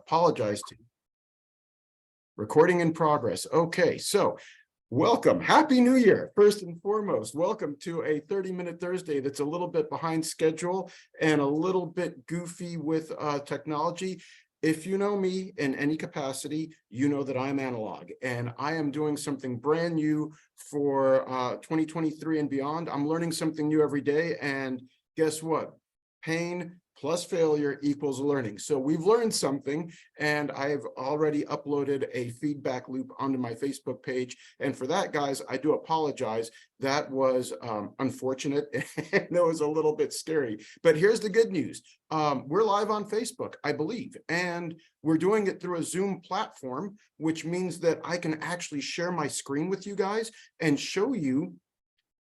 apologize to you. Recording in progress. Okay, so welcome. Happy New Year. First and foremost, welcome to a 30-minute Thursday that's a little bit behind schedule and a little bit goofy with technology. If you know me in any capacity, you know that I'm analog and I am doing something brand new for 2023 and beyond. I'm learning something new every day, and guess what? Pain plus failure equals learning. So we've learned something, and I've already uploaded a feedback loop onto my Facebook page. And for that, guys, I do apologize. That was unfortunate and that was a little bit scary. But here's the good news. We're live on Facebook, I believe, and we're doing it through a Zoom platform, which means that I can actually share my screen with you guys and show you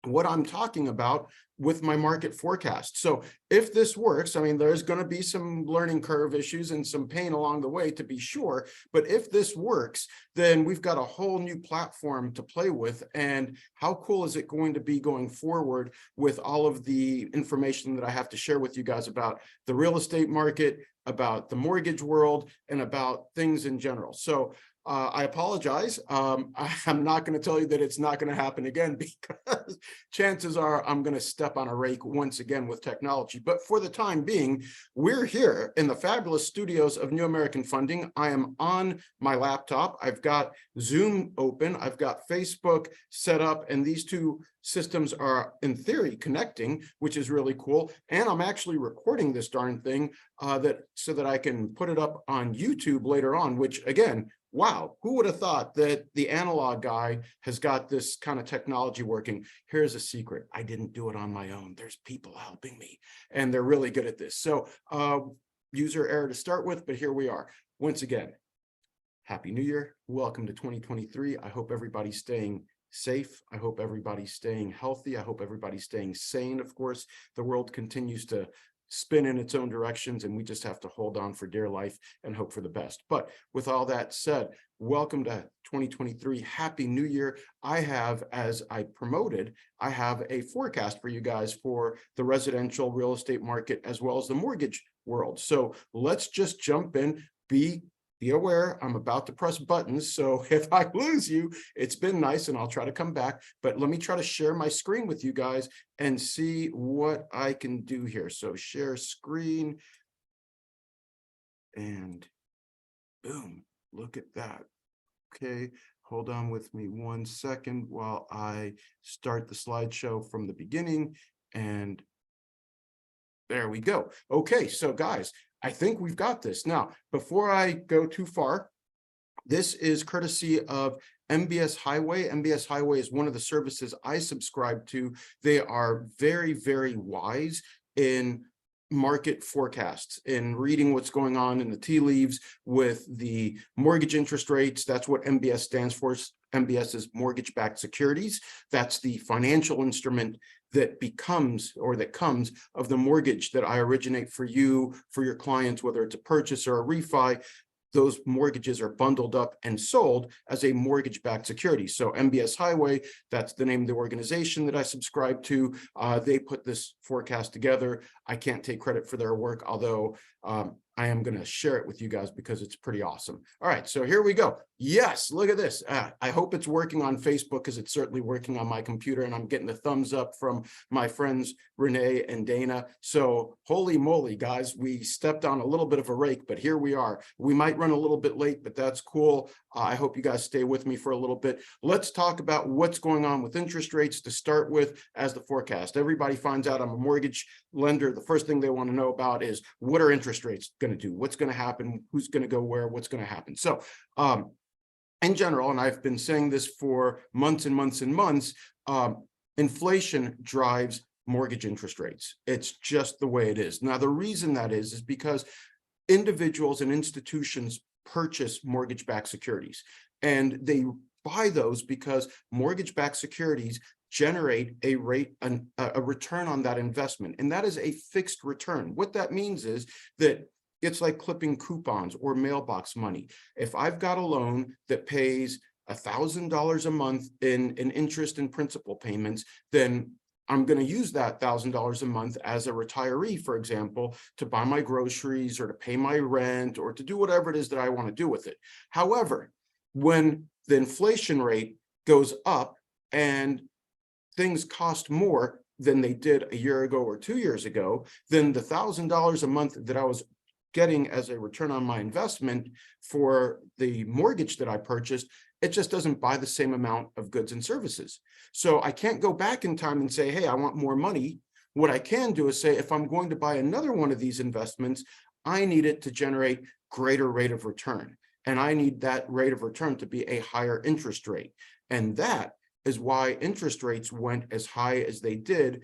what I'm talking about with my market forecast. So if this works, I mean, there's going to be some learning curve issues and some pain along the way, to be sure. But if this works, then we've got a whole new platform to play with. And how cool is it going to be going forward with all of the information that I have to share with you guys about the real estate market, about the mortgage world, and about things in general. So I apologize. I'm not going to tell you that it's not going to happen again, because chances are I'm going to step on a rake once again with technology. But for the time being, we're here in the fabulous studios of New American Funding. I am on my laptop. I've got Zoom open. I've got Facebook set up, and these two systems are in theory connecting, which is really cool. And I'm actually recording this darn thing so that I can put it up on YouTube later on, which again, wow, who would have thought that the analog guy has got this kind of technology working? Here's a secret. I didn't do it on my own. There's people helping me, and they're really good at this. So user error to start with, but here we are. Once again, Happy New Year. Welcome to 2023. I hope everybody's staying safe. I hope everybody's staying healthy. I hope everybody's staying sane. Of course, the world continues to spin in its own directions, and we just have to hold on for dear life and hope for the best. But with all that said, welcome to 2023. Happy New Year. I have, as I promoted, I have a forecast for you guys for the residential real estate market as well as the mortgage world. So let's just jump in. Be aware, I'm about to press buttons, so if I lose you, it's been nice and I'll try to come back, but let me try to share my screen with you guys and see what I can do here. So share screen, and boom, look at that. Okay, hold on with me 1 second while I start the slideshow from the beginning, and there we go. Okay, so guys, I think we've got this. Now, before I go too far, this is courtesy of MBS Highway. MBS Highway is one of the services I subscribe to. They are very, very wise in market forecasts, in reading what's going on in the tea leaves with the mortgage interest rates. That's what MBS stands for. MBS is mortgage-backed securities. That's the financial instrument that becomes, or that comes, of the mortgage that I originate for you, for your clients, whether it's a purchase or a refi. Those mortgages are bundled up and sold as a mortgage-backed security. So MBS Highway, that's the name of the organization that I subscribe to. They put this forecast together. I can't take credit for their work, although I am going to share it with you guys because it's pretty awesome. All right, so here we go. Yes, look at this. I hope it's working on Facebook, because it's certainly working on my computer, and I'm getting the thumbs up from my friends Renee and Dana. So holy moly, guys, we stepped on a little bit of a rake, but here we are. We might run a little bit late, but that's cool. I hope you guys stay with me for a little bit. Let's talk about what's going on with interest rates to start with as the forecast. Everybody finds out I'm a mortgage lender. The first thing they want to know about is, what are interest rates going to do? What's going to happen? Who's going to go where? What's going to happen? So in general, and I've been saying this for months and months and months, inflation drives mortgage interest rates. It's just the way it is. Now, the reason that is because individuals and institutions purchase mortgage-backed securities, and they buy those because mortgage-backed securities generate a return on that investment, and that is a fixed return. What that means is that it's like clipping coupons or mailbox money. If I've got a loan that pays $1,000 a month in interest and principal payments, then I'm going to use that $1,000 a month as a retiree, for example, to buy my groceries or to pay my rent or to do whatever it is that I want to do with it. However, when the inflation rate goes up and things cost more than they did a year ago or 2 years ago, then the $1,000 a month that I was getting as a return on my investment for the mortgage that I purchased, it just doesn't buy the same amount of goods and services. So I can't go back in time and say, hey, I want more money. What I can do is say, if I'm going to buy another one of these investments, I need it to generate greater rate of return. And I need that rate of return to be a higher interest rate. And that is why interest rates went as high as they did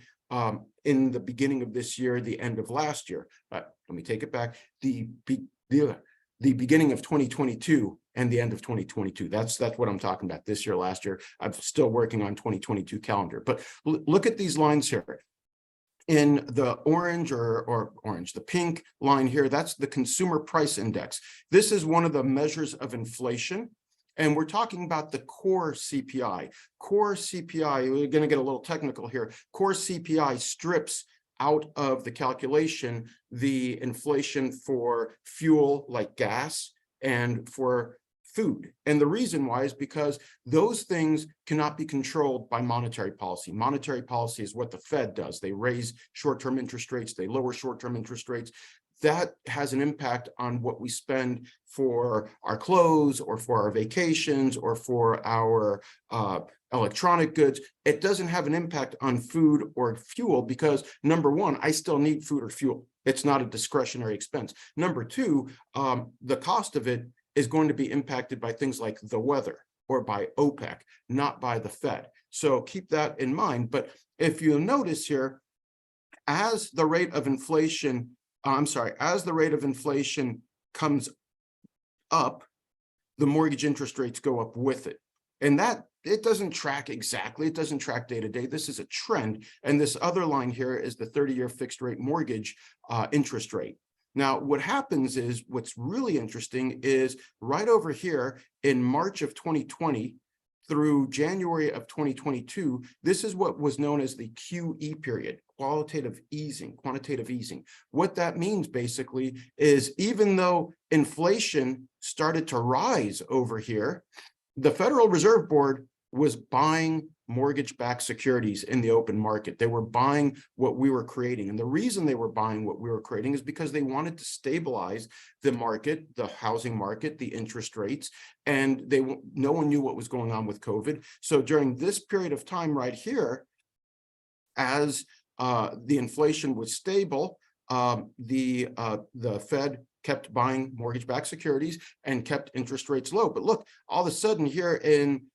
in the beginning of this year, the end of last year. Let me take it back. The beginning of 2022 and the end of 2022. That's what I'm talking about. This year, last year. I'm still working on 2022 calendar. But look at these lines here. In the orange or orange, the pink line here, that's the consumer price index. This is one of the measures of inflation. And we're talking about the core CPI. Core CPI, we're going to get a little technical here. Core CPI strips out of the calculation the inflation for fuel like gas and for food. And the reason why is because those things cannot be controlled by monetary policy. Monetary policy is what the Fed does. They raise short-term interest rates, they lower short-term interest rates. That has an impact on what we spend for our clothes or for our vacations or for our electronic goods. It doesn't have an impact on food or fuel because, number one, I still need food or fuel. It's not a discretionary expense. Number two, the cost of it is going to be impacted by things like the weather or by OPEC, not by the Fed. So keep that in mind. But if you notice here, as the rate of inflation comes up, the mortgage interest rates go up with it. And that, it doesn't track exactly, it doesn't track day to day. This is a trend. And this other line here is the 30-year fixed rate mortgage interest rate. Now, what happens is, what's really interesting is right over here in March of 2020 through January of 2022, this is what was known as the QE period, quantitative easing. What that means basically is, even though inflation started to rise over here, the Federal Reserve Board was buying mortgage-backed securities in the open market. They were buying what we were creating. And the reason they were buying what we were creating is because they wanted to stabilize the market, the housing market, the interest rates, and no one knew what was going on with COVID. So during this period of time right here, as the inflation was stable, the Fed kept buying mortgage-backed securities and kept interest rates low. But look, all of a sudden here in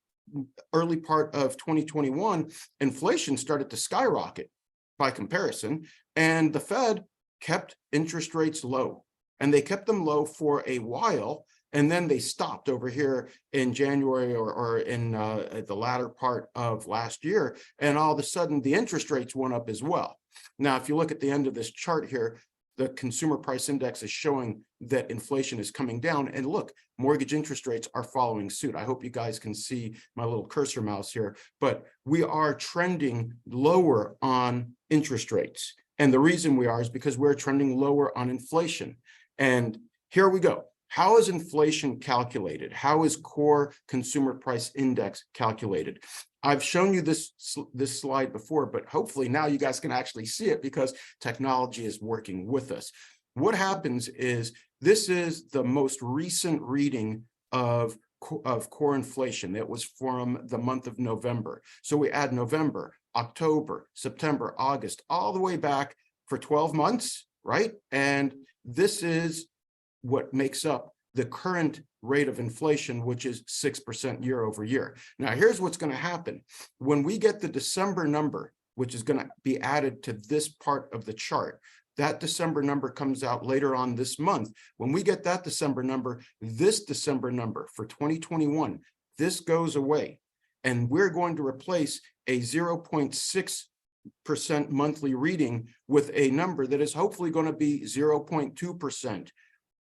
early part of 2021, inflation started to skyrocket by comparison, and the Fed kept interest rates low. And they kept them low for a while, and then they stopped over here in January or in the latter part of last year, and all of a sudden the interest rates went up as well. Now, if you look at the end of this chart here, the consumer price index is showing that inflation is coming down. And look, mortgage interest rates are following suit. I hope you guys can see my little cursor mouse here, but we are trending lower on interest rates. And the reason we are is because we're trending lower on inflation. And here we go. How is inflation calculated? How is core consumer price index calculated? I've shown you this slide before, but hopefully now you guys can actually see it because technology is working with us. What happens is, this is the most recent reading of core inflation. It was from the month of November. So we add November, October, September, August, all the way back for 12 months, right? And this is what makes up the current rate of inflation, which is 6% year over year. Now, here's what's going to happen. When we get the December number, which is going to be added to this part of the chart, that December number comes out later on this month. When we get that December number, this December number for 2021, this goes away. And we're going to replace a 0.6% monthly reading with a number that is hopefully going to be 0.2%.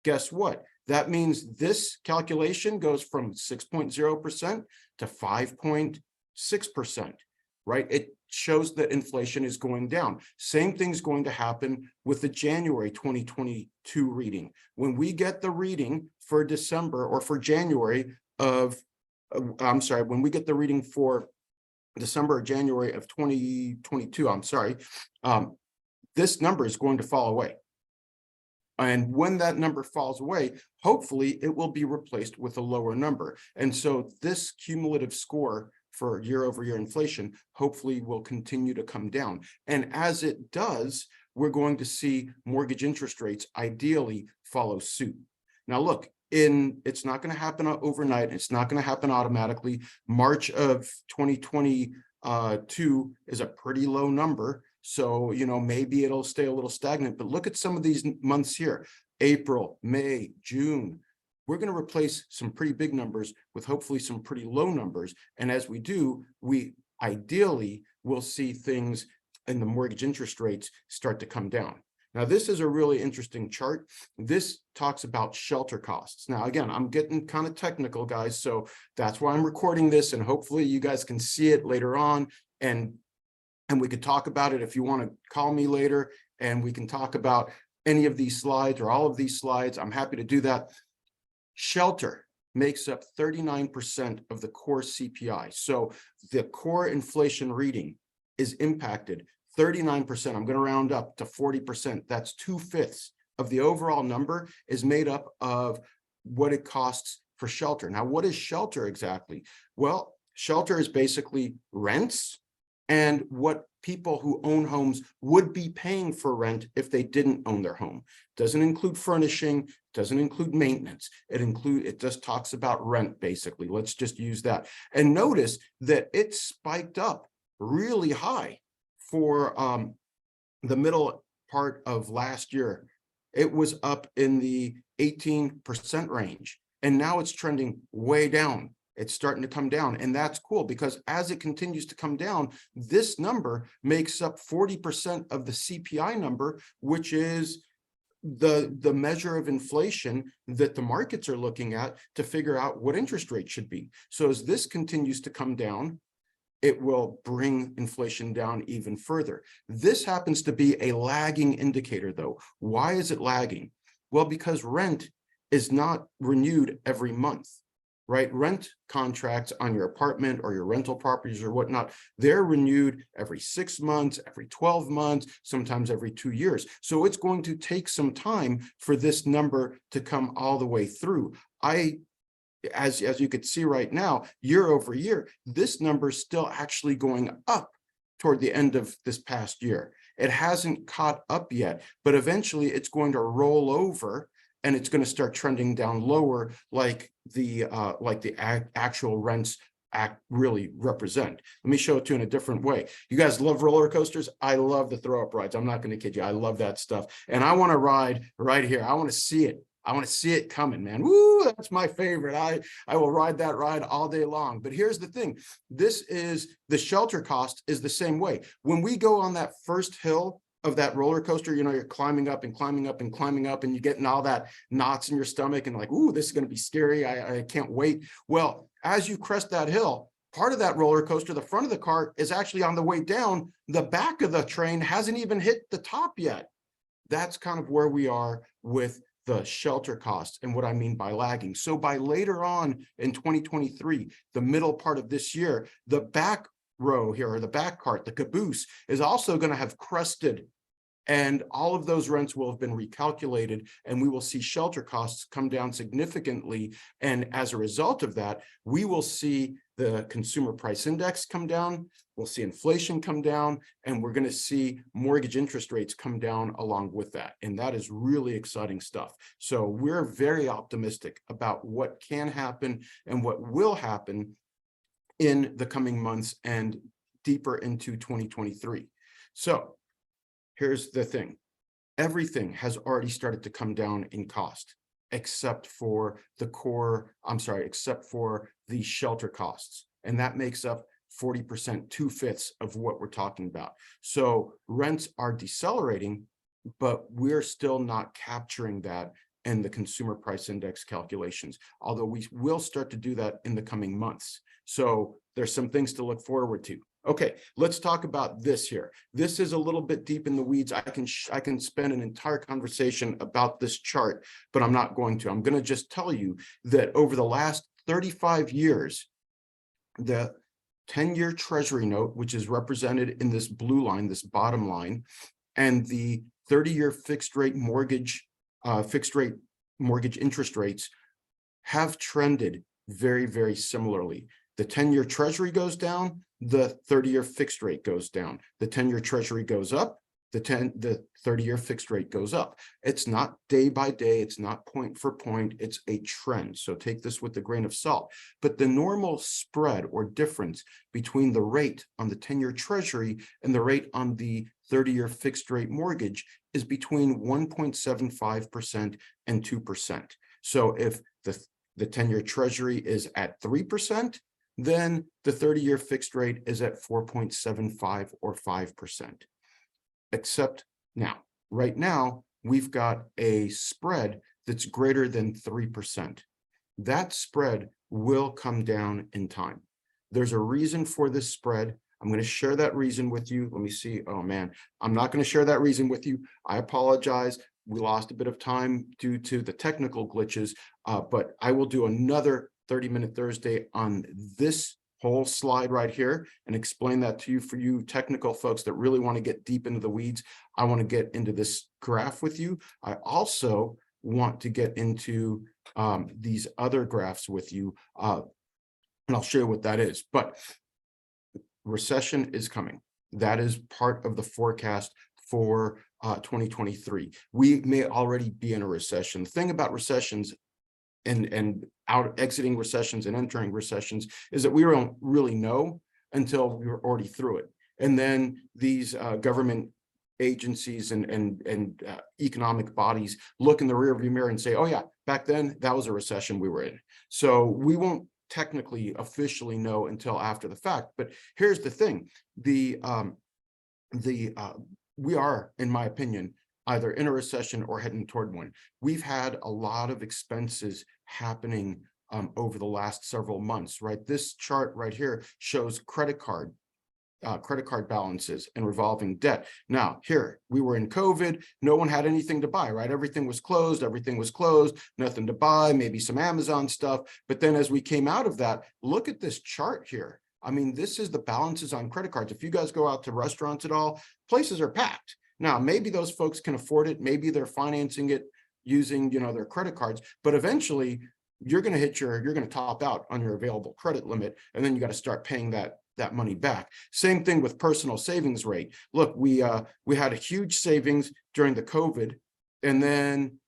Guess what? That means this calculation goes from 6.0% to 5.6%, right? shows that inflation is going down. Same thing's going to happen with the January 2022 reading. When we get the reading for December or for January of, when we get the reading for December or January of 2022, this number is going to fall away. And when that number falls away, hopefully it will be replaced with a lower number. And so this cumulative score for year-over-year inflation hopefully will continue to come down. And as it does, we're going to see mortgage interest rates ideally follow suit. Now look, it's not going to happen overnight. It's not going to happen automatically. March of 2022 is a pretty low number. So, maybe it'll stay a little stagnant, but look at some of these months here, April, May, June. We're going to replace some pretty big numbers with hopefully some pretty low numbers. And as we do, we ideally will see things in the mortgage interest rates start to come down. Now, this is a really interesting chart. This talks about shelter costs. Now, again, I'm getting kind of technical, guys, so that's why I'm recording this, and hopefully you guys can see it later on, and we could talk about it if you want to call me later, and we can talk about any of these slides or all of these slides. I'm happy to do that. Shelter makes up 39% of the core CPI. So the core inflation reading is impacted 39%. I'm going to round up to 40%. That's 2/5 of the overall number is made up of what it costs for shelter. Now, what is shelter exactly? Well, shelter is basically rents and what people who own homes would be paying for rent if they didn't own their home. Doesn't include furnishing, doesn't include maintenance. It just talks about rent, basically. Let's just use that. And notice that it spiked up really high for the middle part of last year. It was up in the 18% range, and now it's trending way down. It's starting to come down, and that's cool because as it continues to come down, this number makes up 40% of the CPI number, which is the measure of inflation that the markets are looking at to figure out what interest rate should be. So as this continues to come down, it will bring inflation down even further. This happens to be a lagging indicator, though. Why is it lagging? Well, because rent is not renewed every month. Right? Rent contracts on your apartment or your rental properties or whatnot, they're renewed every 6 months, every 12 months, sometimes every 2 years. So it's going to take some time for this number to come all the way through. As you could see right now, year over year, this number is still actually going up toward the end of this past year. It hasn't caught up yet, but eventually it's going to roll over and it's going to start trending down lower like the actual rents really represent. Let me show it to you in a different way. You guys love roller coasters? I love the throw up rides. I'm not going to kid you. I love that stuff. And I want to ride right here. I want to see it. I want to see it coming, man. Woo, that's my favorite. I will ride that ride all day long. But here's the thing. This is the shelter cost is the same way. When we go on that first hill of that roller coaster, you're climbing up and climbing up and climbing up, and you're getting all that knots in your stomach and like, ooh, this is going to be scary. I can't wait. Well, as you crest that hill, part of that roller coaster, the front of the car is actually on the way down. The back of the train hasn't even hit the top yet. That's kind of where we are with the shelter costs and what I mean by lagging. So by later on in 2023, the middle part of this year, the back row here, or the back cart, the caboose, is also going to have crested, and all of those rents will have been recalculated, and we will see shelter costs come down significantly. And as a result of that, we will see the consumer price index come down, we'll see inflation come down, and we're going to see mortgage interest rates come down along with that. And that is really exciting stuff. So we're very optimistic about what can happen and what will happen in the coming months and deeper into 2023. So here's the thing. Everything has already started to come down in cost, except for the shelter costs. And that makes up 40%, 2/5 of what we're talking about. So rents are decelerating, but we're still not capturing that in the consumer price index calculations, although we will start to do that in the coming months. So there's some things to look forward to. Okay, let's talk about this here. This is a little bit deep in the weeds. I can spend an entire conversation about this chart, but I'm not going to. I'm going to just tell you that over the last 35 years, the 10-year Treasury note, which is represented in this blue line, this bottom line, and the 30-year fixed rate mortgage interest rates have trended very, very similarly. The 10-year Treasury goes down, the 30-year fixed rate goes down. The 10-year Treasury goes up, the 30-year fixed rate goes up. It's not day by day, it's not point for point, it's a trend. So take this with a grain of salt. But the normal spread or difference between the rate on the 10-year Treasury and the rate on the 30-year fixed rate mortgage is between 1.75% and 2%. So if the 10-year Treasury is at 3%, then the 30-year fixed rate is at 4.75 or 5%. Except now, right now, we've got a spread that's greater than 3%. That spread will come down in time. There's a reason for this spread. I'm going to share that reason with you. Let me see. Oh man, I'm not going to share that reason with you. I apologize. We lost a bit of time due to the technical glitches, but I will do another 30-minute Thursday on this whole slide right here and explain that to you. For you technical folks that really want to get deep into the weeds, I want to get into this graph with you. I also want to get into these other graphs with you, and I'll show you what that is. But recession is coming. That is part of the forecast for 2023. We may already be in a recession. The thing about recessions and exiting recessions and entering recessions is that we don't really know until we're already through it. And then these government agencies and economic bodies look in the rearview mirror and say, oh yeah, back then that was a recession we were in. So we won't technically officially know until after the fact. But here's the thing, we are, in my opinion, either in a recession or heading toward one. We've had a lot of expenses happening over the last several months, right? This chart right here shows credit card balances and revolving debt. Now, here, we were in COVID, no one had anything to buy, right? Everything was closed, nothing to buy, maybe some Amazon stuff. But then as we came out of that, look at this chart here. I mean, this is the balances on credit cards. If you guys go out to restaurants at all, places are packed. Now, maybe those folks can afford it. Maybe they're financing it using, their credit cards, but eventually you're going to top out on your available credit limit. And then you got to start paying that money back. Same thing with personal savings rate. Look, we had a huge savings during the COVID, and then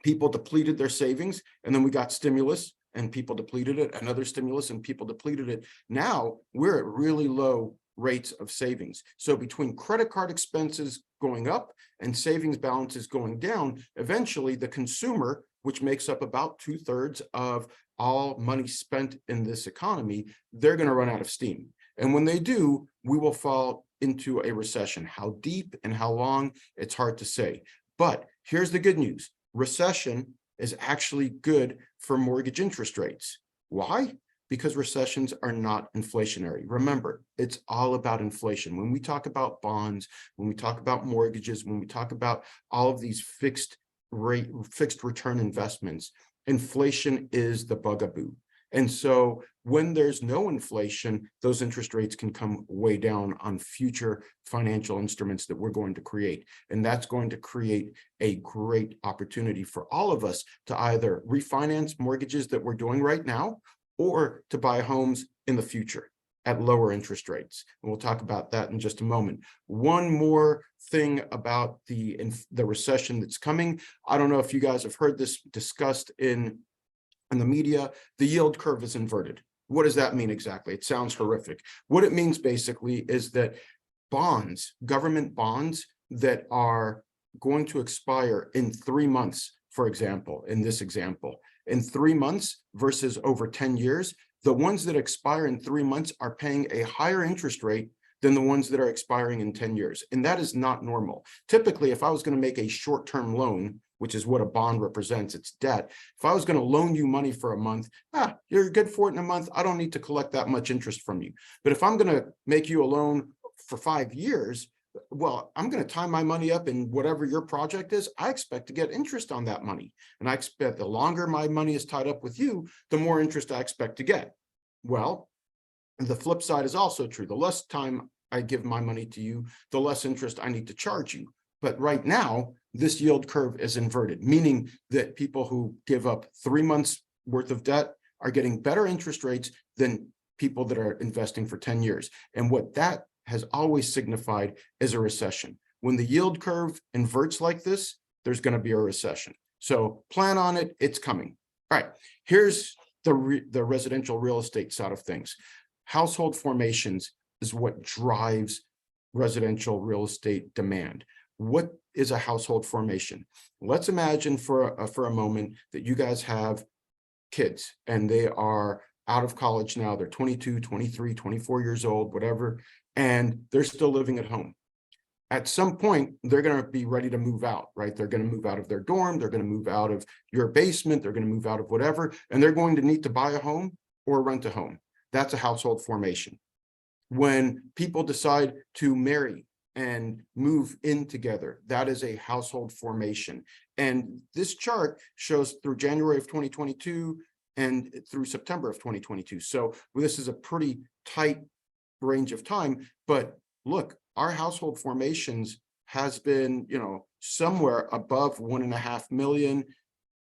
people depleted their savings, and then we got stimulus and people depleted it, another stimulus and people depleted it. Now we're at really low rates of savings. So between credit card expenses going up and savings balances going down, eventually the consumer, which makes up about 2/3 of all money spent in this economy, they're going to run out of steam. And when they do, we will fall into a recession. How deep and how long, it's hard to say. But here's the good news. Recession is actually good for mortgage interest rates. Why? Because recessions are not inflationary. Remember, it's all about inflation. When we talk about bonds, when we talk about mortgages, when we talk about all of these fixed return investments, inflation is the bugaboo. And so when there's no inflation, those interest rates can come way down on future financial instruments that we're going to create. And that's going to create a great opportunity for all of us to either refinance mortgages that we're doing right now, or to buy homes in the future at lower interest rates. And we'll talk about that in just a moment. One more thing about the recession that's coming. I don't know if you guys have heard this discussed in the media. The yield curve is inverted. What does that mean exactly? It sounds horrific. What it means basically is that bonds, government bonds that are going to expire in 3 months, for example, in this example, in 3 months versus over 10 years, the ones that expire in 3 months are paying a higher interest rate than the ones that are expiring in 10 years. And that is not normal. Typically, if I was going to make a short-term loan which is what a bond represents, it's debt. If I was going to loan you money for a month, you're good for it in a month. I don't need to collect that much interest from you. But if I'm going to make you a loan for 5 years, well, I'm going to tie my money up in whatever your project is. I expect to get interest on that money. And I expect the longer my money is tied up with you, the more interest I expect to get. Well, the flip side is also true. The less time I give my money to you, the less interest I need to charge you. But right now, this yield curve is inverted, meaning that people who give up 3 months worth of debt are getting better interest rates than people that are investing for 10 years. And what that has always signified is a recession. When the yield curve inverts like this, there's going to be a recession. So plan on it. It's coming. All right. Here's the residential real estate side of things. Household formations is what drives residential real estate demand. What is a household formation? Let's imagine for a moment that you guys have kids and they are out of college now. They're 22, 23, 24 years old, whatever, and they're still living at home. At some point, they're going to be ready to move out, right? They're going to move out of their dorm. They're going to move out of your basement. They're going to move out of whatever, and they're going to need to buy a home or rent a home. That's a household formation. When people decide to marry and move in together, that is a household formation. And this chart shows through January of 2022 and through September of 2022. So this is a pretty tight range of time, but look, our household formations has been, somewhere above 1.5 million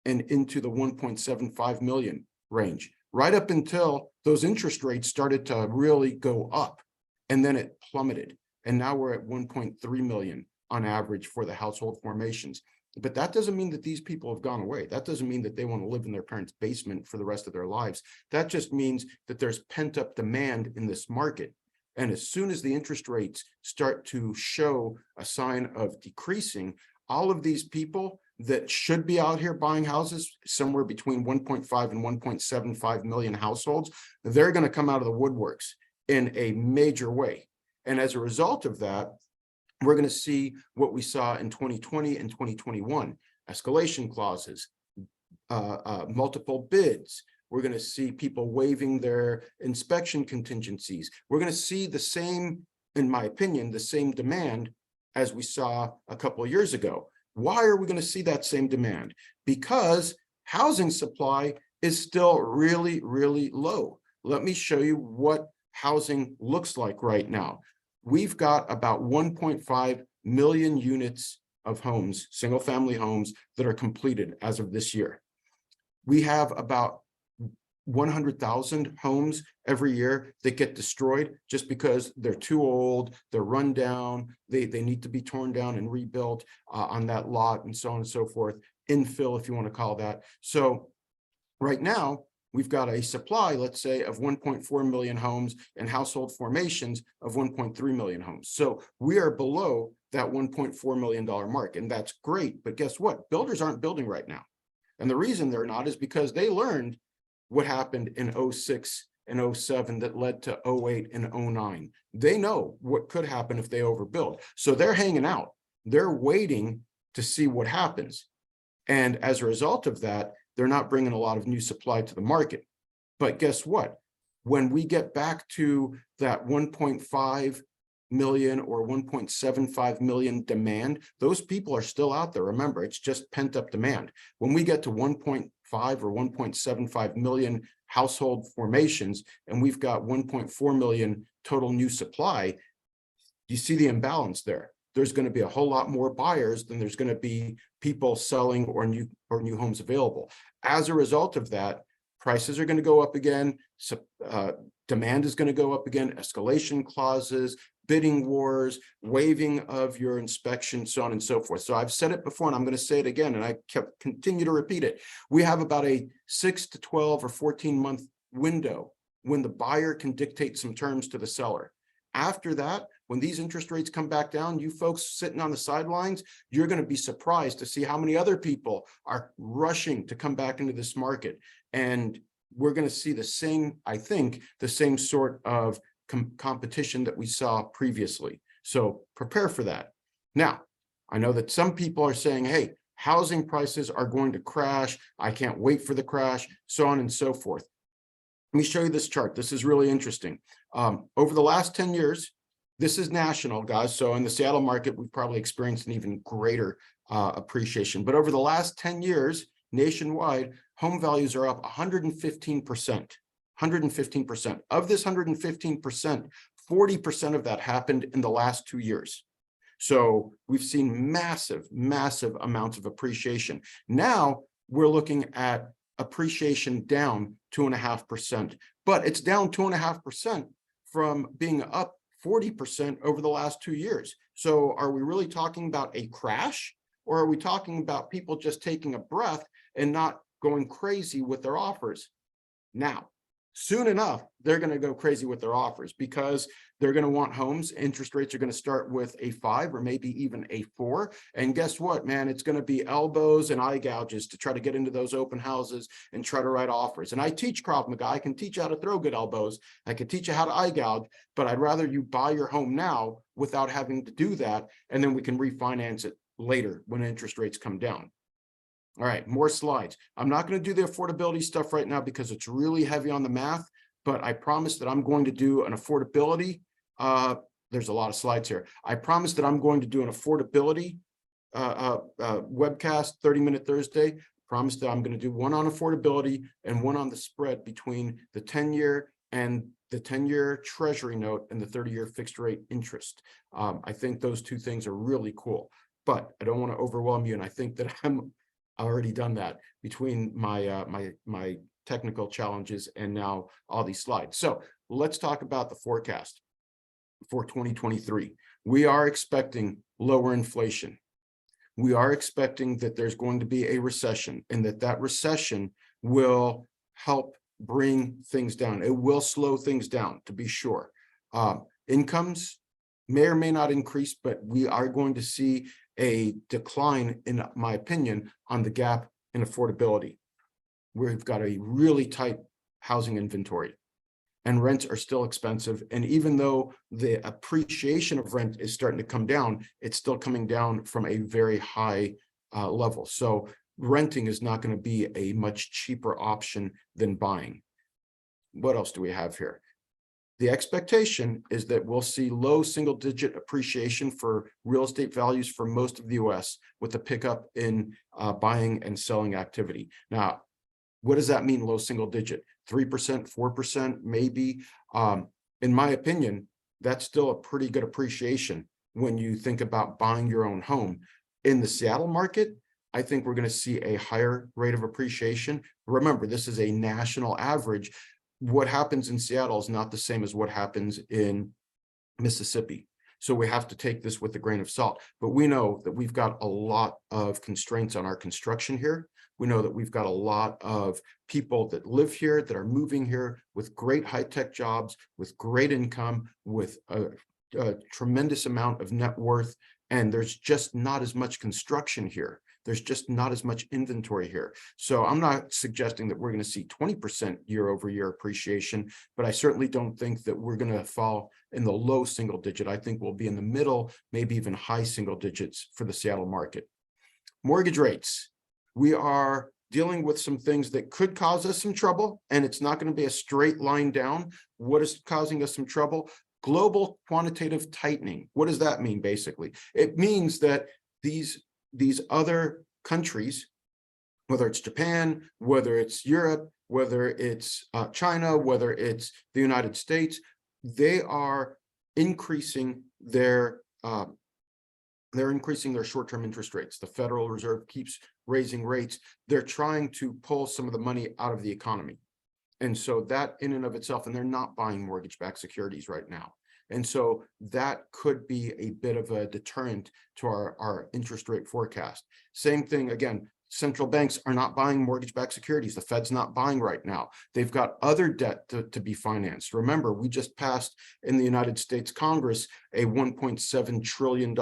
and into the 1.75 million range, right up until those interest rates started to really go up, and then it plummeted. And now we're at 1.3 million on average for the household formations. But that doesn't mean that these people have gone away. That doesn't mean that they want to live in their parents' basement for the rest of their lives. That just means that there's pent-up demand in this market. And as soon as the interest rates start to show a sign of decreasing, all of these people that should be out here buying houses, somewhere between 1.5 and 1.75 million households, they're going to come out of the woodworks in a major way. And as a result of that, we're going to see what we saw in 2020 and 2021, escalation clauses, multiple bids. We're going to see people waiving their inspection contingencies. We're going to see the same, in my opinion, the same demand as we saw a couple of years ago. Why are we going to see that same demand? Because housing supply is still really, really low. Let me show you what housing looks like right now. We've got about 1.5 million units of homes, single family homes, that are completed as of this year. We have about 100,000 homes every year that get destroyed just because they're too old, they're run down, they need to be torn down and rebuilt on that lot, and so on and so forth. Infill, if you want to call that. So right now, we've got a supply, let's say, of 1.4 million homes and household formations of 1.3 million homes. So we are below that $1.4 million mark, and that's great. But guess what? Builders aren't building right now. And the reason they're not is because they learned what happened in 06 and 07 that led to 08 and 09. They know what could happen if they overbuild. So they're hanging out. They're waiting to see what happens. And as a result of that, they're not bringing a lot of new supply to the market. But guess what? When we get back to that 1.5 million or 1.75 million demand, those people are still out there. Remember, it's just pent up demand. When we get to 1.5 or 1.75 million household formations, and we've got 1.4 million total new supply, you see the imbalance there. There's going to be a whole lot more buyers than there's going to be people selling or new homes available. As a result of that, prices are going to go up again. So, demand is going to go up again. Escalation clauses, bidding wars, waiving of your inspection, so on and so forth. So I've said it before, and I'm going to say it again, and I continue to repeat it. We have about a 6 to 12 or 14 month window when the buyer can dictate some terms to the seller. After that, when these interest rates come back down, you folks sitting on the sidelines, you're going to be surprised to see how many other people are rushing to come back into this market. And we're going to see the same, I think, the same sort of competition that we saw previously. So prepare for that. Now, I know that some people are saying, hey, Housing prices are going to crash. I can't wait for the crash, so on and so forth. Let me show you this chart. This is really interesting. Over the last 10 years, this is national, guys. So in the Seattle market, we've probably experienced an even greater appreciation. But over the last 10 years, nationwide, home values are up 115%. 115%. Of this 115%, 40% of that happened in the last 2 years. So we've seen massive, massive amounts of appreciation. Now we're looking at appreciation down 2.5%, but it's down 2.5% from being up 40% over the last 2 years. So are we really talking about a crash, or are we talking about people just taking a breath and not going crazy with their offers? Now, soon enough, they're going to go crazy with their offers because they're going to want homes. Interest rates are going to start with a 5 or maybe even a 4. And guess what, man? It's going to be elbows and eye gouges to try to get into those open houses and try to write offers. And I teach Krav Maga. I can teach you how to throw good elbows. I can teach you how to eye gouge, but I'd rather you buy your home now without having to do that. And then we can refinance it later when interest rates come down. All right, more slides. I'm not going to do the affordability stuff right now because it's really heavy on the math, but I promise that I'm going to do an affordability. There's a lot of slides here. I promise that I'm going to do an affordability webcast, 30-minute Thursday. Promise that I'm going to do one on affordability and one on the spread between the 10-year and the 10-year treasury note and the 30-year fixed rate interest. I think those two things are really cool, but I don't want to overwhelm you. And I think that I'm already done that between my my technical challenges and now all these slides. So let's talk about the forecast for 2023. We are expecting lower inflation. We are expecting that there's going to be a recession, and that recession will help bring things down. It will slow things down, to be sure. Incomes may or may not increase, but we are going to see a decline, in my opinion, on the gap in affordability. We've got a really tight housing inventory and rents are still expensive. And even though the appreciation of rent is starting to come down, it's still coming down from a very high level. So renting is not going to be a much cheaper option than buying. What else do we have here? The expectation is that we'll see low single-digit appreciation for real estate values for most of the U.S. with a pickup in buying and selling activity. Now, what does that mean, low single-digit? 3%, 4%, maybe? In my opinion, that's still a pretty good appreciation when you think about buying your own home. In the Seattle market, I think we're going to see a higher rate of appreciation. Remember, this is a national average. What happens in Seattle is not the same as what happens in Mississippi. So we have to take this with a grain of salt. But we know that we've got a lot of constraints on our construction here. We know that we've got a lot of people that live here, that are moving here with great high-tech jobs, with great income, with a tremendous amount of net worth. And there's just not as much construction here. There's just not as much inventory here. So I'm not suggesting that we're going to see 20% year-over-year appreciation, but I certainly don't think that we're going to fall in the low single digit. I think we'll be in the middle, maybe even high single digits for the Seattle market. Mortgage rates. We are dealing with some things that could cause us some trouble, and it's not going to be a straight line down. What is causing us some trouble? Global quantitative tightening. What does that mean, basically? It means that these other countries, whether it's Japan, whether it's Europe, whether it's China, whether it's the United States, they are increasing their short-term interest rates. The Federal Reserve keeps raising rates. They're trying to pull some of the money out of the economy. And so that in and of itself, and they're not buying mortgage-backed securities right now. And so that could be a bit of a deterrent to our interest rate forecast. Same thing, again, central banks are not buying mortgage-backed securities. The Fed's not buying right now. They've got other debt to be financed. Remember, we just passed in the United States Congress a $1.7 trillion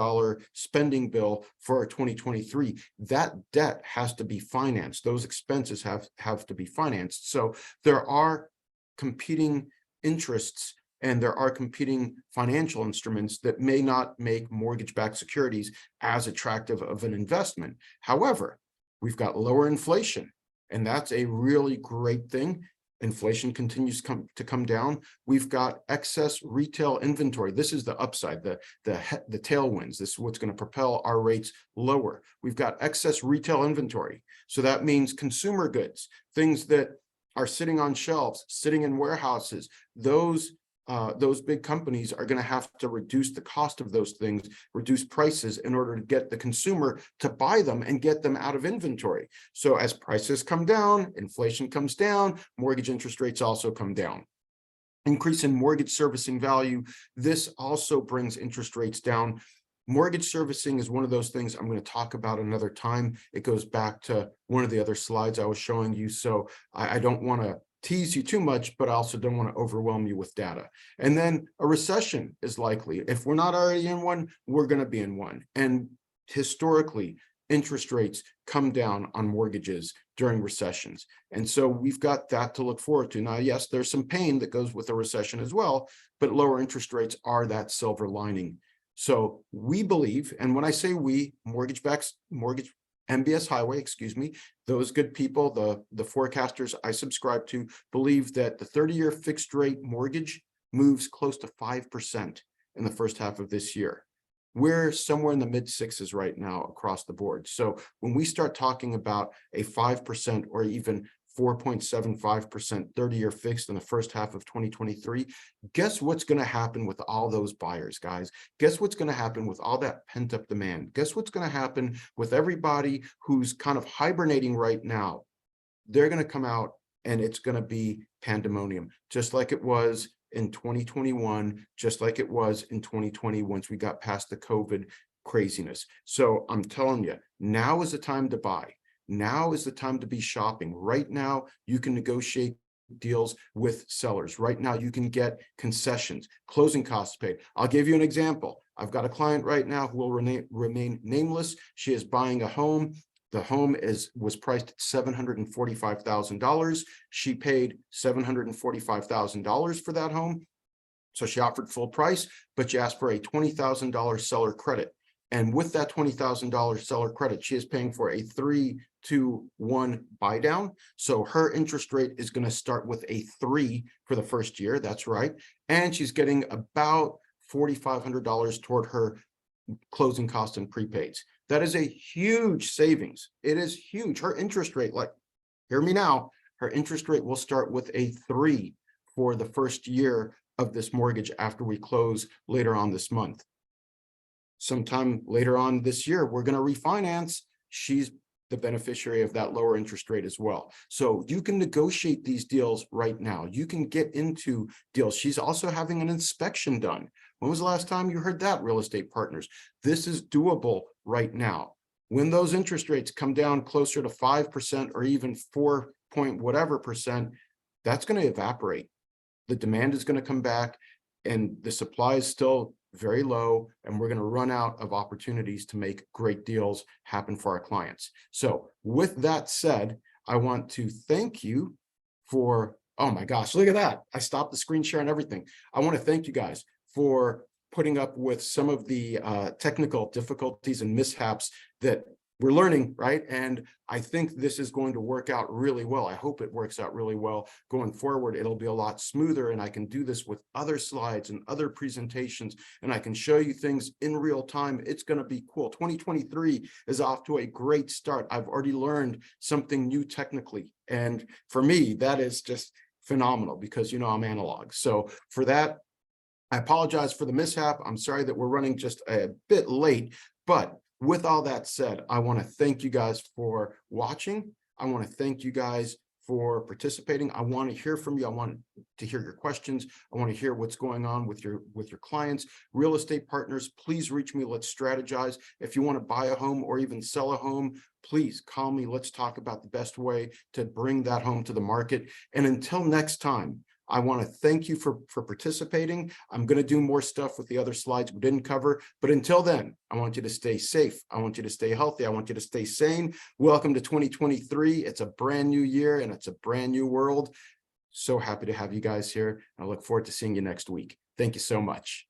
spending bill for 2023. That debt has to be financed. Those expenses have to be financed. So there are competing interests and there are competing financial instruments that may not make mortgage-backed securities as attractive of an investment. However, we've got lower inflation, and that's a really great thing. Inflation continues to come down. We've got excess retail inventory. This is the upside, the tailwinds. This is what's going to propel our rates lower. We've got excess retail inventory. So that means consumer goods, things that are sitting on shelves, sitting in warehouses. Those big companies are going to have to reduce the cost of those things, reduce prices in order to get the consumer to buy them and get them out of inventory. So as prices come down, inflation comes down, mortgage interest rates also come down. Increase in mortgage servicing value. This also brings interest rates down. Mortgage servicing is one of those things I'm going to talk about another time. It goes back to one of the other slides I was showing you. So I don't want to tease you too much, but I also don't want to overwhelm you with data. And then a recession is likely. If we're not already in one, we're going to be in one. And historically, interest rates come down on mortgages during recessions. And so we've got that to look forward to. Now, yes, there's some pain that goes with a recession as well, but lower interest rates are that silver lining. So we believe, and when I say we, MBS Highway, excuse me, those good people, the forecasters I subscribe to, believe that the 30-year fixed rate mortgage moves close to 5% in the first half of this year. We're somewhere in the mid sixes right now across the board. So when we start talking about a 5% or even 4.75% 30-year fixed in the first half of 2023, guess what's going to happen with all those buyers, guys? Guess what's going to happen with all that pent-up demand? Guess what's going to happen with everybody who's kind of hibernating right now? They're going to come out and it's going to be pandemonium, just like it was in 2021, just like it was in 2020 once we got past the COVID craziness. So I'm telling you, now is the time to buy. Now is the time to be shopping. Right now, you can negotiate deals with sellers. Right now, you can get concessions, closing costs paid. I'll give you an example. I've got a client right now who will remain nameless. She is buying a home. The home was priced at $745,000. She paid $745,000 for that home. So she offered full price, but she asked for a $20,000 seller credit. And with that $20,000 seller credit, she is paying for a 3-to-1 buy down. So her interest rate is going to start with a 3 for the first year. That's right. And she's getting about $4,500 toward her closing costs and prepaids. That is a huge savings. It is huge. Her interest rate, like, hear me now, her interest rate will start with a 3 for the first year of this mortgage after we close later on this month. Sometime later on this year, we're going to refinance. She's the beneficiary of that lower interest rate as well. So you can negotiate these deals right now. You can get into deals. She's also having an inspection done. When was the last time you heard that, real estate partners? This is doable right now. When those interest rates come down closer to 5% or even 4 point whatever percent, that's going to evaporate. The demand is going to come back and the supply is still very low, and we're going to run out of opportunities to make great deals happen for our clients. So with that said, I want to thank you for, oh my gosh, look at that. I stopped the screen share and everything. I want to thank you guys for putting up with some of the technical difficulties and mishaps that we're learning, right? And I think this is going to work out really well. I hope it works out really well. Going forward, it'll be a lot smoother, and I can do this with other slides and other presentations, and I can show you things in real time. It's going to be cool. 2023 is off to a great start. I've already learned something new technically, and for me, that is just phenomenal because, you know, I'm analog. So for that, I apologize for the mishap. I'm sorry that we're running just a bit late, but with all that said, I want to thank you guys for watching. I want to thank you guys for participating. I want to hear from you. I want to hear your questions. I want to hear what's going on with your clients. Real estate partners, please reach me. Let's strategize. If you want to buy a home or even sell a home, please call me. Let's talk about the best way to bring that home to the market. And until next time, I want to thank you for participating. I'm going to do more stuff with the other slides we didn't cover. But until then, I want you to stay safe. I want you to stay healthy. I want you to stay sane. Welcome to 2023. It's a brand new year and it's a brand new world. So happy to have you guys here. I look forward to seeing you next week. Thank you so much.